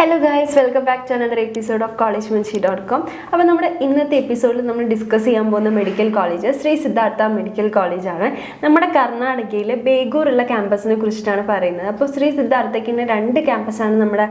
Hello guys, welcome back to another episode of collegemunshi.com. അപ്പോൾ നമ്മുടെ ഇന്നത്തെ എപ്പിസോഡിൽ നമ്മൾ ഡിസ്കസ് ചെയ്യാൻ പോകുന്ന medical college Shri Siddhartha medical കോളേജാണ്. നമ്മുടെ കർണാടകയിലെ ബേഗൂറുള്ള ക്യാമ്പസിനെ കുറിച്ചിട്ടാണ് പറയുന്നത്. അപ്പോൾ ശ്രീ സിദ്ധാർത്ഥയ്ക്കിൻ്റെ രണ്ട് ക്യാമ്പസാണ് നമ്മുടെ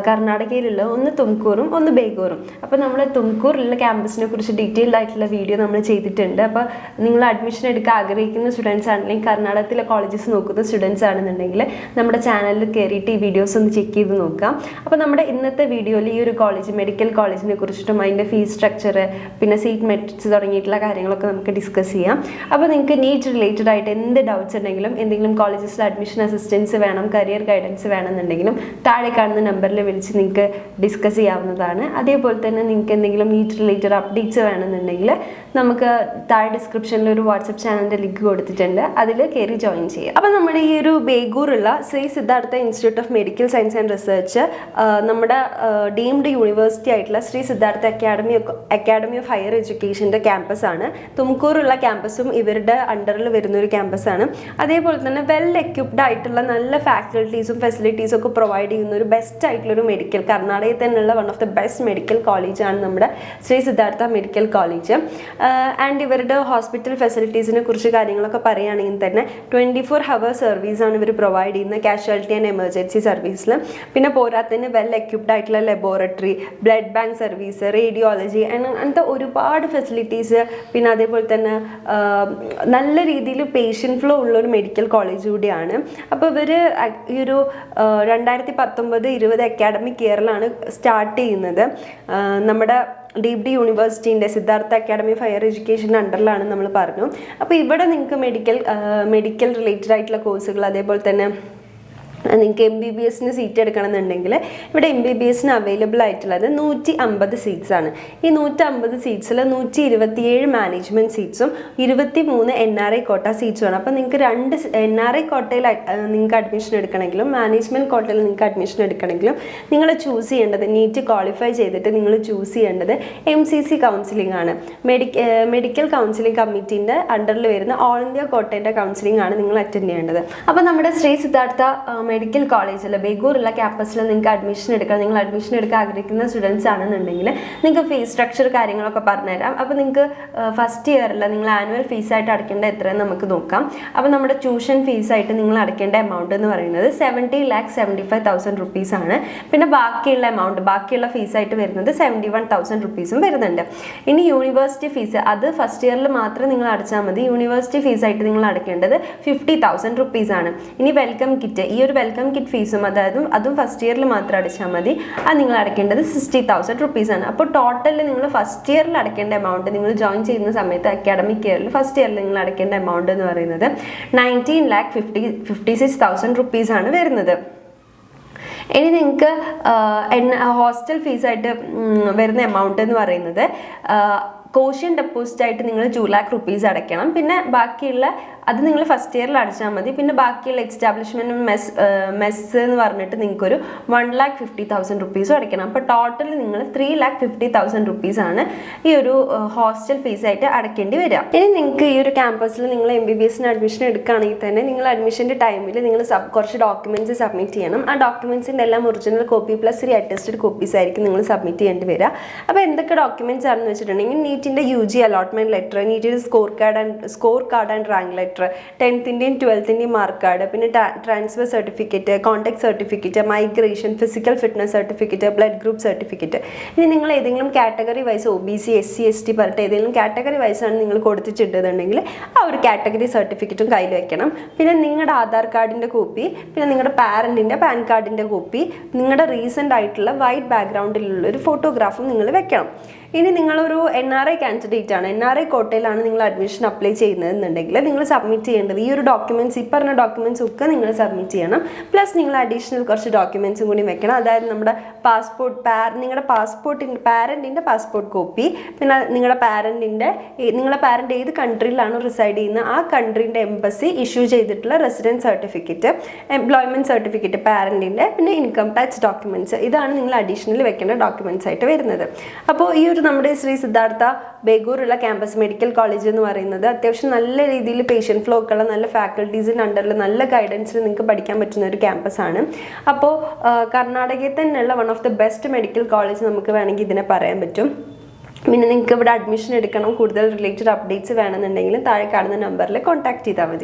കർണാടകയിലുള്ളത്, ഒന്ന് തുംകൂറും ഒന്ന് ബേഗൂറും. അപ്പോൾ നമ്മൾ തുംകൂറുള്ള ക്യാമ്പസിനെ കുറിച്ച് ഡീറ്റെയിൽഡ് ആയിട്ടുള്ള വീഡിയോ നമ്മൾ ചെയ്തിട്ടുണ്ട്. അപ്പോൾ നിങ്ങൾ അഡ്മിഷൻ എടുക്കാൻ ആഗ്രഹിക്കുന്ന സ്റ്റുഡൻസ് ആണെങ്കിൽ കർണാടകത്തിലെ കോളേജസ് നോക്കുന്ന സ്റ്റുഡൻസ് ആണെന്നുണ്ടെങ്കിൽ നമ്മുടെ ചാനലിൽ കയറിയിട്ട് ഈ വീഡിയോസ് ഒന്ന് ചെക്ക് ചെയ്ത് നോക്കാം. അപ്പോൾ നമ്മുടെ ഇന്നത്തെ വീഡിയോയിൽ ഈ ഒരു കോളേജ് മെഡിക്കൽ കോളേജിനെ കുറിച്ചിട്ടും അതിൻ്റെ ഫീസ് സ്ട്രക്ചർ പിന്നെ സീറ്റ് മെട്രിക്സ് തുടങ്ങിയിട്ടുള്ള കാര്യങ്ങളൊക്കെ നമുക്ക് ഡിസ്കസ് ചെയ്യാം. അപ്പോൾ നിങ്ങൾക്ക് നീറ്റ് റിലേറ്റഡ് ആയിട്ട് എന്ത് ഡൗട്ട്സ് ഉണ്ടെങ്കിലും എന്തെങ്കിലും കോളേജസിൽ അഡ്മിഷൻ അസിസ്റ്റൻസ് വേണം, കരിയർ ഗൈഡൻസ് വേണമെന്നുണ്ടെങ്കിലും താഴെ കാണുന്ന നമ്പറിൽ വിളിച്ച് നിങ്ങൾക്ക് ഡിസ്കസ് ചെയ്യാവുന്നതാണ്. അതേപോലെ തന്നെ നിങ്ങൾക്ക് എന്തെങ്കിലും നീറ്റ് റിലേറ്റഡ് അപ്ഡേറ്റ്സ് വേണമെന്നുണ്ടെങ്കിൽ നമുക്ക് താഴെ ഡിസ്ക്രിപ്ഷനിൽ ഒരു വാട്സപ്പ് ചാനലിൻ്റെ ലിങ്ക് കൊടുത്തിട്ടുണ്ട്, അതിൽ കയറി ജോയിൻ ചെയ്യാം. അപ്പോൾ നമ്മുടെ ഈ ഒരു ബേഗൂറുള്ള Shri Siddhartha institute of medical science and research നമ്മുടെ ഡീംഡ് യൂണിവേഴ്സിറ്റി ആയിട്ടുള്ള Shri Siddhartha academy of higher എഡ്യൂക്കേഷൻ്റെ ക്യാമ്പസാണ്. തുംകൂറുള്ള ക്യാമ്പസും ഇവരുടെ അണ്ടറിൽ വരുന്ന ഒരു ക്യാമ്പസാണ്. അതേപോലെ തന്നെ വെൽ എക്യുപ്ഡ് ആയിട്ടുള്ള നല്ല ഫാക്കൽറ്റീസും ഫെസിലിറ്റീസും ഒക്കെ പ്രൊവൈഡ് ചെയ്യുന്ന ഒരു ബെസ്റ്റ് ആയിട്ടുള്ളൊരു മെഡിക്കൽ, കർണാടകയിൽ തന്നെയുള്ള one of the best medical കോളേജാണ് നമ്മുടെ Shri Siddhartha medical college. And ഇവരുടെ ഹോസ്പിറ്റൽ ഫെസിലിറ്റീസിനെ കുറിച്ച് കാര്യങ്ങളൊക്കെ പറയുകയാണെങ്കിൽ തന്നെ 24 hour സർവീസാണ് ഇവർ പ്രൊവൈഡ് ചെയ്യുന്നത് കാഷ്വാലിറ്റി ആൻഡ് എമർജൻസി സർവീസിൽ. പിന്നെ പോരാത്തതിന് വെൽ എക്യുപ്ഡ് ആയിട്ടുള്ള laboratory, blood bank service, radiology അങ്ങനത്തെ ഒരുപാട് ഫെസിലിറ്റീസ്, പിന്നെ അതേപോലെ തന്നെ നല്ല രീതിയിൽ പേഷ്യൻ്റ് ഫ്ലോ ഉള്ളൊരു മെഡിക്കൽ കോളേജ് കൂടിയാണ്. അപ്പോൾ ഇവർ ഈ ഒരു 2019-20 അക്കാഡമിക് ഇയറിലാണ് സ്റ്റാർട്ട് ചെയ്യുന്നത്. നമ്മുടെ ഡീംഡ് യൂണിവേഴ്സിറ്റീൻ്റെ സിദ്ധാർത്ഥ അക്കാഡമി ഓഫ് ഹയർ എഡ്യൂക്കേഷൻ്റെ അണ്ടറിലാണ് നമ്മൾ പറഞ്ഞു. അപ്പോൾ ഇവിടെ നിങ്ങൾക്ക് മെഡിക്കൽ റിലേറ്റഡ് ആയിട്ടുള്ള കോഴ്സുകൾ, അതേപോലെ തന്നെ നിങ്ങൾക്ക് MBBS സീറ്റ് എടുക്കണമെന്നുണ്ടെങ്കിൽ ഇവിടെ MBBS അവൈലബിൾ ആയിട്ടുള്ളത് 150 സീറ്റ്സാണ്. ഈ 150 സീറ്റ്സിൽ 127 മാനേജ്മെൻറ്റ് സീറ്റ്സും 23 NRI കോട്ട സീറ്റ്സുമാണ്. അപ്പോൾ നിങ്ങൾക്ക് രണ്ട് NRI കോട്ടയിൽ നിങ്ങൾക്ക് അഡ്മിഷൻ എടുക്കണമെങ്കിലും മാനേജ്മെൻറ്റ് കോട്ടയിൽ നിങ്ങൾക്ക് അഡ്മിഷൻ എടുക്കണമെങ്കിലും നിങ്ങൾ ചൂസ് ചെയ്യേണ്ടത്, നീറ്റ് ക്വാളിഫൈ ചെയ്തിട്ട് നിങ്ങൾ ചൂസ് ചെയ്യേണ്ടത് MCC കൗൺസിലിംഗ് ആണ്. മെഡിക്കൽ കൗൺസിലിംഗ് കമ്മിറ്റീൻ്റെ അണ്ടറിൽ വരുന്ന ഓൾ ഇന്ത്യ കോട്ടേൻ്റെ കൗൺസിലിംഗ് ആണ് നിങ്ങൾ അറ്റൻഡ് ചെയ്യേണ്ടത്. അപ്പോൾ നമ്മുടെ ശ്രീ സിദ്ധാർത്ഥ മെഡിക്കൽ കോളേജിൽ ബേഗൂറുള്ള ക്യാമ്പസിൽ നിങ്ങൾക്ക് അഡ്മിഷൻ എടുക്കണം, നിങ്ങൾ അഡ്മിഷൻ എടുക്കാൻ ആഗ്രഹിക്കുന്ന സ്റ്റുഡൻസ് ആണെന്നുണ്ടെങ്കിൽ നിങ്ങൾക്ക് ഫീസ് സ്ട്രക്ചർ കാര്യങ്ങളൊക്കെ പറഞ്ഞുതരാം. അപ്പോൾ നിങ്ങൾക്ക് ഫസ്റ്റ് ഇയറിൽ നിങ്ങൾ ആനുവൽ ഫീസായിട്ട് അടയ്ക്കേണ്ട എത്രയെന്ന് നമുക്ക് നോക്കാം. അപ്പോൾ നമ്മുടെ ട്യൂഷൻ ഫീസായിട്ട് നിങ്ങൾ അടയ്ക്കേണ്ട എമൗണ്ട് എന്ന് പറയുന്നത് 70,75,000 റുപ്പീസാണ്. പിന്നെ ബാക്കിയുള്ള ഫീസായിട്ട് വരുന്നത് 71,000 റുപ്പീസും വരുന്നുണ്ട്. ഇനി യൂണിവേഴ്സിറ്റി ഫീസ്, അത് ഫസ്റ്റ് ഇയറിൽ മാത്രം നിങ്ങൾ അടച്ചാൽ മതി. യൂണിവേഴ്സിറ്റി ഫീസായിട്ട് നിങ്ങൾ അടയ്ക്കേണ്ടത് 50,000 റുപ്പീസാണ്. ഇനി വെൽക്കം കിറ്റ്, ഈ ഒരു വെൽക്കം കിറ്റ് ഫീസും അതും ഫസ്റ്റ് ഇയറിൽ മാത്രം അടച്ചാൽ മതി. അത് നിങ്ങൾ അടയ്ക്കേണ്ടത് 60,000 റുപ്പീസാണ്. അപ്പോൾ ടോട്ടലിൽ നിങ്ങൾ ഫസ്റ്റ് ഇയറിൽ അടയ്ക്കേണ്ട എമൗണ്ട്, നിങ്ങൾ ജോയിൻ ചെയ്യുന്ന സമയത്ത് അക്കാഡമിക് ഇയറിൽ ഫസ്റ്റ് ഇയറിൽ നിങ്ങൾ അടയ്ക്കേണ്ട എമൗണ്ട് എന്ന് പറയുന്നത് 19,56,000 റുപ്പീസാണ് വരുന്നത്. ഇനി നിങ്ങൾക്ക് ഹോസ്റ്റൽ ഫീസായിട്ട് വരുന്ന എമൗണ്ട് എന്ന് പറയുന്നത് കോഷ്യൻ ഡെപ്പോസിറ്റ് ആയിട്ട് നിങ്ങൾ 2 lakh റുപ്പീസ് അടയ്ക്കണം. പിന്നെ ബാക്കിയുള്ള അത് നിങ്ങൾ ഫസ്റ്റ് ഇയറിൽ അടച്ചാൽ മതി. പിന്നെ ബാക്കിയുള്ള എസ്റ്റാബ്ലിഷ്മെൻറ്റ് മെസ്സ് എന്ന് പറഞ്ഞിട്ട് നിങ്ങൾക്കൊരു 1,50,000 റുപ്പീസും അടയ്ക്കണം. അപ്പോൾ ടോട്ടൽ നിങ്ങൾ 3,50,000 റുപ്പീസാണ് ഈ ഒരു ഹോസ്റ്റൽ ഫീസായിട്ട് അടയ്ക്കേണ്ടി വരിക. ഇനി നിങ്ങൾക്ക് ഈ ഒരു ക്യാമ്പസിൽ നിങ്ങൾ MBBS അഡ്മിഷൻ എടുക്കുകയാണെങ്കിൽ തന്നെ നിങ്ങൾ അഡ്മിഷൻ്റെ ടൈമിൽ നിങ്ങൾ കുറച്ച് ഡോക്യുമെൻറ്റ്സ് സബ്മിറ്റ് ചെയ്യണം. ആ ഡോക്യുമെൻറ്റ്സിൻ്റെ എല്ലാം original copy plus attested copies ആയിരിക്കും നിങ്ങൾ സബ്മിറ്റ് ചെയ്യേണ്ടി വരിക. അപ്പോൾ എന്തൊക്കെ ഡോക്യുമെൻറ്റ്സ് ആണെന്ന് വെച്ചിട്ടുണ്ടെങ്കിൽ നീറ്റിൻ്റെ UG അലോട്ട്മെൻറ്റ് ലെറ്റർ, നീറ്റിൻ്റെ score card and rank letter, 10th-ന്റെയും 12th-ന്റെയും മാർക്ക് കാർഡ്, പിന്നെ transfer certificate, contact certificate, migration, physical fitness certificate, blood group certificate. ഇനി നിങ്ങൾ ഏതെങ്കിലും category wise OBC SC ST പറഞ്ഞിട്ട് ഏതെങ്കിലും കാറ്റഗറി വൈസാണ് നിങ്ങൾ കൊടുത്തിട്ടുണ്ടെന്നുണ്ടെങ്കിൽ ആ ഒരു കാറ്റഗറി സർട്ടിഫിക്കറ്റും കയ്യിൽ വെക്കണം. പിന്നെ നിങ്ങളുടെ ആധാർ കാർഡിൻ്റെ കോപ്പി, പിന്നെ നിങ്ങളുടെ പാരൻറ്റിൻ്റെ പാൻ കാർഡിൻ്റെ കോപ്പി, നിങ്ങളുടെ റീസെൻ്റ് ആയിട്ടുള്ള വൈറ്റ് ബാക്ക്ഗ്രൗണ്ടിലുള്ള ഒരു ഫോട്ടോഗ്രാഫും നിങ്ങൾ വെക്കണം. ഇനി നിങ്ങളൊരു NRI കാൻഡിഡേറ്റ് ആണ്, NRI കോട്ടയിലാണ് നിങ്ങൾ അഡ്മിഷൻ അപ്ലൈ ചെയ്യുന്നതെന്നുണ്ടെങ്കിൽ നിങ്ങൾ സബ്മിറ്റ് ചെയ്യേണ്ടത് ഈ ഒരു ഡോക്യുമെൻറ്റ്സ്, ഈ പറഞ്ഞ ഡോക്യുമെൻറ്റ്സ് ഒക്കെ നിങ്ങൾ സബ്മിറ്റ് ചെയ്യണം. പ്ലസ് നിങ്ങൾ അഡീഷണൽ കുറച്ച് ഡോക്യുമെൻറ്റ്സും കൂടി വെക്കണം. അതായത് നമ്മുടെ നിങ്ങളുടെ പാരൻറ്റിൻ്റെ പാസ്പോർട്ട് കോപ്പി, പിന്നെ നിങ്ങളുടെ പാരൻറ്റ് ഏത് കൺട്രിയിലാണോ റിസൈഡ് ചെയ്യുന്നത് ആ കൺട്രീൻ്റെ എംബസി ഇഷ്യൂ ചെയ്തിട്ടുള്ള റെസിഡൻസ് സർട്ടിഫിക്കറ്റ്, എംപ്ലോയ്മെൻറ്റ് സർട്ടിഫിക്കറ്റ് പാരൻറ്റിൻ്റെ, പിന്നെ ഇൻകം ടാക്സ് ഡോക്യുമെൻറ്റ്സ്. ഇതാണ് നിങ്ങൾ അഡീഷണൽ വെക്കേണ്ട ഡോക്യുമെൻറ്റ്സ് ആയിട്ട് വരുന്നത്. അപ്പോൾ ഈ ഒരു എന്നിട്ട് നമ്മുടെ ശ്രീ സിദ്ധാർത്ഥ ബേഗൂറുള്ള ക്യാമ്പസ് മെഡിക്കൽ കോളേജ് എന്ന് പറയുന്നത് അത്യാവശ്യം നല്ല രീതിയിൽ പേഷ്യൻ്റ് ഫ്ലോ ഒക്കെ ഉള്ള നല്ല ഫാക്കൽറ്റീസിൻ്റെ അണ്ടറിൽ നല്ല ഗൈഡൻസിൽ നിങ്ങൾക്ക് പഠിക്കാൻ പറ്റുന്ന ഒരു ക്യാമ്പസാണ്. അപ്പോൾ കർണാടകയിൽ തന്നെയുള്ള one of the best medical college നമുക്ക് വേണമെങ്കിൽ ഇതിനെ പറയാൻ പറ്റും. പിന്നെ നിങ്ങൾക്ക് ഇവിടെ അഡ്മിഷൻ എടുക്കണം, കൂടുതൽ റിലേറ്റഡ് അപ്ഡേറ്റ്സ് വേണമെന്നുണ്ടെങ്കിൽ താഴെ കാണുന്ന നമ്പറിൽ കോൺടാക്ട് ചെയ്താൽ മതി.